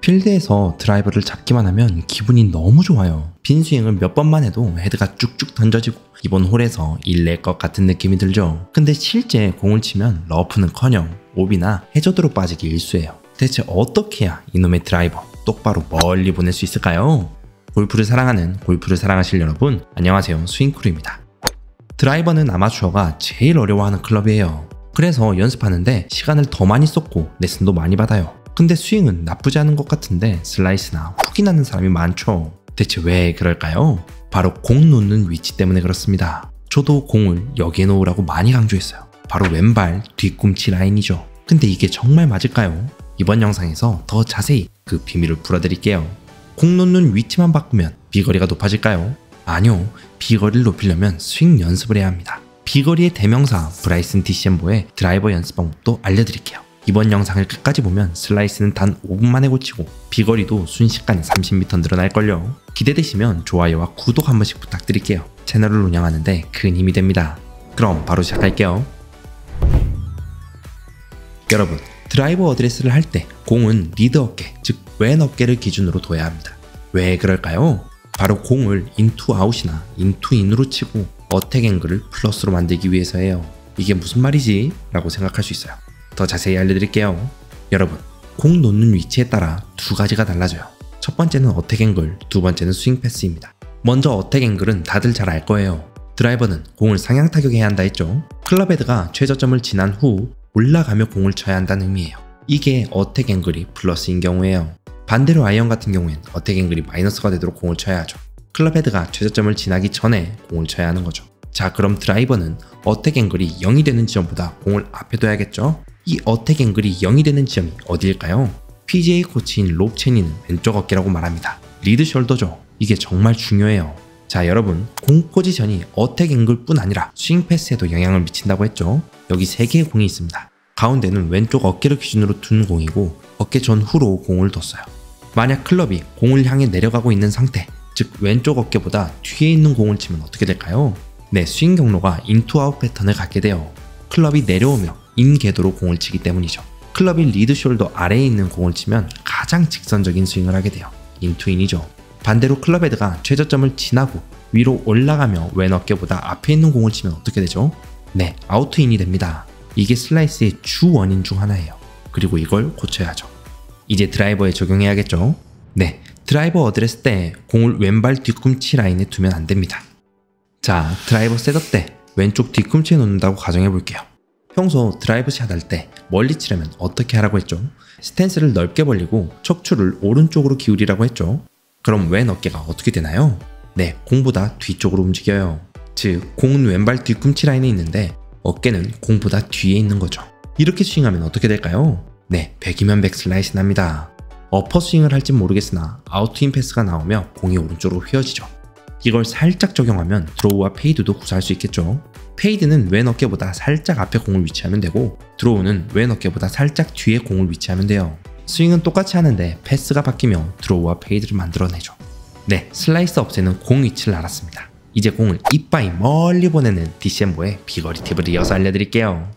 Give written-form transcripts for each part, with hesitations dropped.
필드에서 드라이버를 잡기만 하면 기분이 너무 좋아요. 빈 스윙을 몇 번만 해도 헤드가 쭉쭉 던져지고 이번 홀에서 일낼 것 같은 느낌이 들죠. 근데 실제 공을 치면 러프는커녕 오비나 해저드로 빠지기 일쑤예요. 대체 어떻게 해야 이놈의 드라이버 똑바로 멀리 보낼 수 있을까요? 골프를 사랑하는 골프를 사랑하실 여러분, 안녕하세요. 스윙크루입니다. 드라이버는 아마추어가 제일 어려워하는 클럽이에요. 그래서 연습하는데 시간을 더 많이 썼고 레슨도 많이 받아요. 근데 스윙은 나쁘지 않은 것 같은데 슬라이스나 훅이 나는 사람이 많죠. 대체 왜 그럴까요? 바로 공 놓는 위치 때문에 그렇습니다. 저도 공을 여기에 놓으라고 많이 강조했어요. 바로 왼발 뒤꿈치 라인이죠. 근데 이게 정말 맞을까요? 이번 영상에서 더 자세히 그 비밀을 풀어드릴게요. 공 놓는 위치만 바꾸면 비거리가 높아질까요? 아니요. 비거리를 높이려면 스윙 연습을 해야 합니다. 비거리의 대명사 브라이슨 디셈보의 드라이버 연습 방법도 알려드릴게요. 이번 영상을 끝까지 보면 슬라이스는 단 5분 만에 고치고 비거리도 순식간에 30m 늘어날걸요. 기대되시면 좋아요와 구독 한 번씩 부탁드릴게요. 채널을 운영하는데 큰 힘이 됩니다. 그럼 바로 시작할게요. 여러분, 드라이버 어드레스를 할 때 공은 리드 어깨, 즉 왼 어깨를 기준으로 둬야 합니다. 왜 그럴까요? 바로 공을 인투 아웃이나 인투 인으로 치고 어택 앵글을 플러스로 만들기 위해서예요. 이게 무슨 말이지? 라고 생각할 수 있어요. 더 자세히 알려드릴게요. 여러분, 공 놓는 위치에 따라 두 가지가 달라져요. 첫 번째는 어택 앵글, 두 번째는 스윙 패스입니다. 먼저 어택 앵글은 다들 잘 알 거예요. 드라이버는 공을 상향 타격해야 한다 했죠. 클럽 헤드가 최저점을 지난 후 올라가며 공을 쳐야 한다는 의미예요. 이게 어택 앵글이 플러스인 경우예요. 반대로 아이언 같은 경우엔 어택 앵글이 마이너스가 되도록 공을 쳐야 하죠. 클럽 헤드가 최저점을 지나기 전에 공을 쳐야 하는 거죠. 자, 그럼 드라이버는 어택 앵글이 0이 되는 지점보다 공을 앞에 둬야겠죠? 이 어택 앵글이 0이 되는 지점이 어디일까요? PGA 코치인 롭 체니는 왼쪽 어깨라고 말합니다. 리드 숄더죠. 이게 정말 중요해요. 자, 여러분, 공 포지션이 어택 앵글 뿐 아니라 스윙 패스에도 영향을 미친다고 했죠. 여기 3개의 공이 있습니다. 가운데는 왼쪽 어깨를 기준으로 둔 공이고 어깨 전후로 공을 뒀어요. 만약 클럽이 공을 향해 내려가고 있는 상태, 즉 왼쪽 어깨보다 뒤에 있는 공을 치면 어떻게 될까요? 네, 스윙 경로가 인투 아웃 패턴을 갖게 돼요. 클럽이 내려오며 인 궤도로 공을 치기 때문이죠. 클럽이 리드 숄더 아래에 있는 공을 치면 가장 직선적인 스윙을 하게 돼요. 인투 인이죠. 반대로 클럽 헤드가 최저점을 지나고 위로 올라가며 왼 어깨보다 앞에 있는 공을 치면 어떻게 되죠? 네, 아우트 인이 됩니다. 이게 슬라이스의 주 원인 중 하나예요. 그리고 이걸 고쳐야죠. 이제 드라이버에 적용해야겠죠? 네, 드라이버 어드레스 때 공을 왼발 뒤꿈치 라인에 두면 안 됩니다. 자, 드라이버 셋업 때 왼쪽 뒤꿈치에 놓는다고 가정해 볼게요. 평소 드라이브 샷 할 때 멀리 치려면 어떻게 하라고 했죠? 스탠스를 넓게 벌리고 척추를 오른쪽으로 기울이라고 했죠. 그럼 왼 어깨가 어떻게 되나요? 네, 공보다 뒤쪽으로 움직여요. 즉, 공은 왼발 뒤꿈치 라인에 있는데 어깨는 공보다 뒤에 있는 거죠. 이렇게 스윙하면 어떻게 될까요? 네, 100이면 100 슬라이스 납니다. 어퍼 스윙을 할진 모르겠으나 아웃인 패스가 나오며 공이 오른쪽으로 휘어지죠. 이걸 살짝 적용하면 드로우와 페이드도 구사할 수 있겠죠. 페이드는 왼 어깨보다 살짝 앞에 공을 위치하면 되고 드로우는 왼 어깨보다 살짝 뒤에 공을 위치하면 돼요. 스윙은 똑같이 하는데 패스가 바뀌며 드로우와 페이드를 만들어내죠. 네, 슬라이스 없애는 공 위치를 알았습니다. 이제 공을 이빠이 멀리 보내는 디셈보의 비거리 팁을 이어서 알려드릴게요.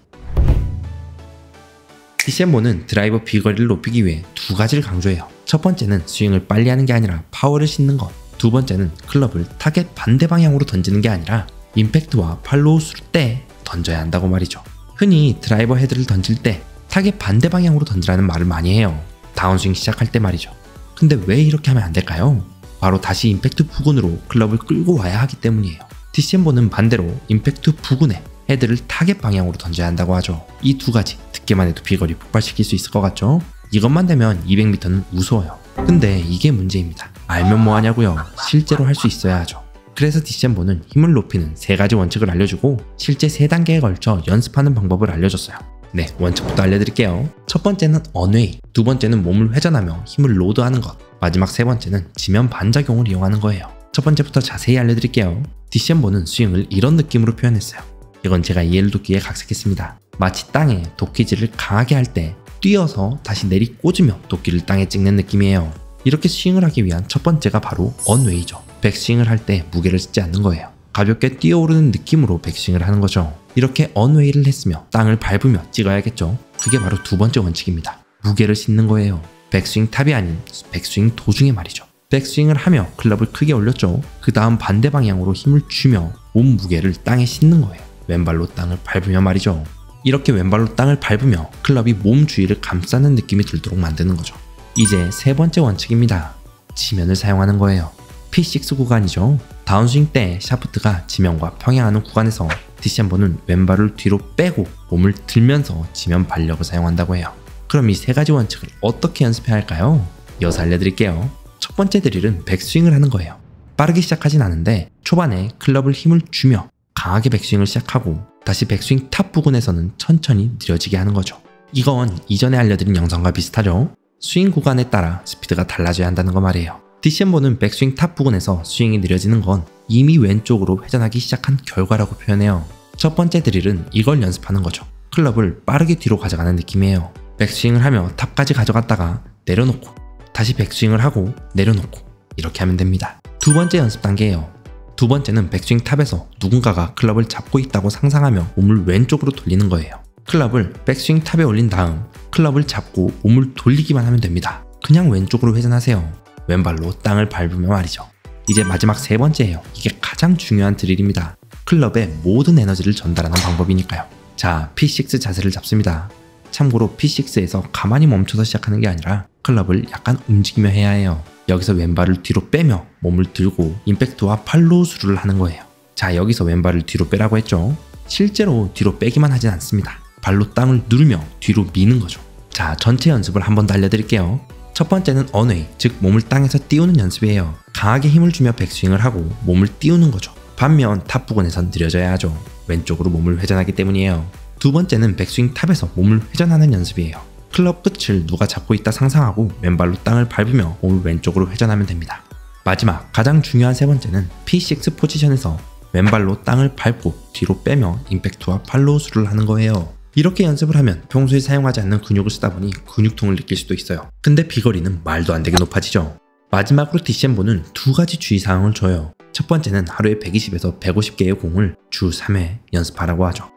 디셈보는 드라이버 비거리를 높이기 위해 두 가지를 강조해요. 첫 번째는 스윙을 빨리 하는 게 아니라 파워를 싣는 것. 두 번째는 클럽을 타겟 반대 방향으로 던지는 게 아니라 임팩트와 팔로우 스루 때 던져야 한다고 말이죠. 흔히 드라이버 헤드를 던질 때 타겟 반대 방향으로 던지라는 말을 많이 해요. 다운스윙 시작할 때 말이죠. 근데 왜 이렇게 하면 안 될까요? 바로 다시 임팩트 부근으로 클럽을 끌고 와야 하기 때문이에요. 디셈보는 반대로 임팩트 부근에 헤드를 타겟 방향으로 던져야 한다고 하죠. 이 두 가지 듣기만 해도 비거리 폭발시킬 수 있을 것 같죠? 이것만 되면 200m는 우스워요. 근데 이게 문제입니다. 알면 뭐하냐고요. 실제로 할 수 있어야 하죠. 그래서 디셈보는 힘을 높이는 3가지 원칙을 알려주고 실제 3단계에 걸쳐 연습하는 방법을 알려줬어요. 네, 원칙부터 알려드릴게요. 첫 번째는 언웨이, 두 번째는 몸을 회전하며 힘을 로드하는 것, 마지막 세 번째는 지면 반작용을 이용하는 거예요. 첫 번째부터 자세히 알려드릴게요. 디셈보는 스윙을 이런 느낌으로 표현했어요. 이건 제가 이해를 돕기에 각색했습니다. 마치 땅에 도끼질을 강하게 할 때 뛰어서 다시 내리 꽂으며 도끼를 땅에 찍는 느낌이에요. 이렇게 스윙을 하기 위한 첫 번째가 바로 언웨이죠. 백스윙을 할 때 무게를 싣지 않는 거예요. 가볍게 뛰어오르는 느낌으로 백스윙을 하는 거죠. 이렇게 언웨이를 했으며 땅을 밟으며 찍어야겠죠. 그게 바로 두 번째 원칙입니다. 무게를 싣는 거예요. 백스윙 탑이 아닌 백스윙 도중에 말이죠. 백스윙을 하며 클럽을 크게 올렸죠. 그 다음 반대 방향으로 힘을 주며 몸 무게를 땅에 싣는 거예요. 왼발로 땅을 밟으며 말이죠. 이렇게 왼발로 땅을 밟으며 클럽이 몸 주위를 감싸는 느낌이 들도록 만드는 거죠. 이제 세 번째 원칙입니다. 지면을 사용하는 거예요. P6 구간이죠. 다운스윙 때 샤프트가 지면과 평행하는 구간에서 디셈버는 왼발을 뒤로 빼고 몸을 들면서 지면 발력을 사용한다고 해요. 그럼 이 세 가지 원칙을 어떻게 연습해야 할까요? 이어서 알려드릴게요. 첫 번째 드릴은 백스윙을 하는 거예요. 빠르게 시작하진 않은데 초반에 클럽을 힘을 주며 강하게 백스윙을 시작하고 다시 백스윙 탑 부근에서는 천천히 느려지게 하는 거죠. 이건 이전에 알려드린 영상과 비슷하죠? 스윙 구간에 따라 스피드가 달라져야 한다는 거 말이에요. 디셈버는 백스윙 탑 부근에서 스윙이 느려지는 건 이미 왼쪽으로 회전하기 시작한 결과라고 표현해요. 첫 번째 드릴은 이걸 연습하는 거죠. 클럽을 빠르게 뒤로 가져가는 느낌이에요. 백스윙을 하며 탑까지 가져갔다가 내려놓고 다시 백스윙을 하고 내려놓고 이렇게 하면 됩니다. 두 번째 연습 단계예요. 두 번째는 백스윙 탑에서 누군가가 클럽을 잡고 있다고 상상하며 몸을 왼쪽으로 돌리는 거예요. 클럽을 백스윙 탑에 올린 다음 클럽을 잡고 몸을 돌리기만 하면 됩니다. 그냥 왼쪽으로 회전하세요. 왼발로 땅을 밟으며 말이죠. 이제 마지막 세 번째예요. 이게 가장 중요한 드릴입니다. 클럽에 모든 에너지를 전달하는 방법이니까요. 자, P6 자세를 잡습니다. 참고로 P6에서 가만히 멈춰서 시작하는 게 아니라 클럽을 약간 움직이며 해야 해요. 여기서 왼발을 뒤로 빼며 몸을 들고 임팩트와 팔로우 스루를 하는 거예요. 자, 여기서 왼발을 뒤로 빼라고 했죠. 실제로 뒤로 빼기만 하진 않습니다. 발로 땅을 누르며 뒤로 미는 거죠. 자, 전체 연습을 한 번 더 알려드릴게요. 첫 번째는 언웨이, 즉 몸을 땅에서 띄우는 연습이에요. 강하게 힘을 주며 백스윙을 하고 몸을 띄우는 거죠. 반면 탑 부근에선 느려져야 하죠. 왼쪽으로 몸을 회전하기 때문이에요. 두 번째는 백스윙 탑에서 몸을 회전하는 연습이에요. 클럽 끝을 누가 잡고 있다 상상하고 왼발로 땅을 밟으며 몸을 왼쪽으로 회전하면 됩니다. 마지막 가장 중요한 세 번째는 P6 포지션에서 왼발로 땅을 밟고 뒤로 빼며 임팩트와 팔로우 스루를 하는 거예요. 이렇게 연습을 하면 평소에 사용하지 않는 근육을 쓰다 보니 근육통을 느낄 수도 있어요. 근데 비거리는 말도 안 되게 높아지죠. 마지막으로 디셈버는 두 가지 주의사항을 줘요. 첫 번째는 하루에 120에서 150개의 공을 주 3회 연습하라고 하죠.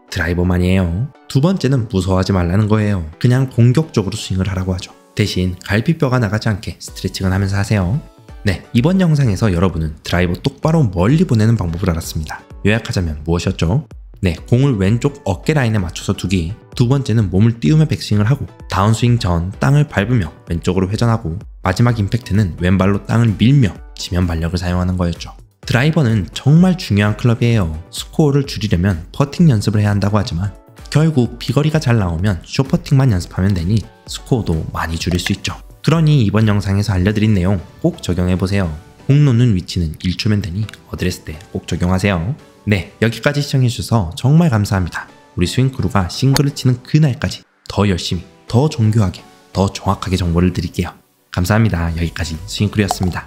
드라이버만이에요. 두 번째는 무서워하지 말라는 거예요. 그냥 공격적으로 스윙을 하라고 하죠. 대신 갈비뼈가 나가지 않게 스트레칭을 하면서 하세요. 네, 이번 영상에서 여러분은 드라이버 똑바로 멀리 보내는 방법을 알았습니다. 요약하자면 무엇이었죠? 네, 공을 왼쪽 어깨 라인에 맞춰서 두기. 두 번째는 몸을 띄우며 백스윙을 하고 다운스윙 전 땅을 밟으며 왼쪽으로 회전하고 마지막 임팩트는 왼발로 땅을 밀며 지면 발력을 사용하는 거였죠. 드라이버는 정말 중요한 클럽이에요. 스코어를 줄이려면 퍼팅 연습을 해야 한다고 하지만 결국 비거리가 잘 나오면 숏퍼팅만 연습하면 되니 스코어도 많이 줄일 수 있죠. 그러니 이번 영상에서 알려드린 내용 꼭 적용해보세요. 공 놓는 위치는 1초면 되니 어드레스 때 꼭 적용하세요. 네, 여기까지 시청해주셔서 정말 감사합니다. 우리 스윙크루가 싱글을 치는 그날까지 더 열심히, 더 정교하게, 더 정확하게 정보를 드릴게요. 감사합니다. 여기까지 스윙크루였습니다.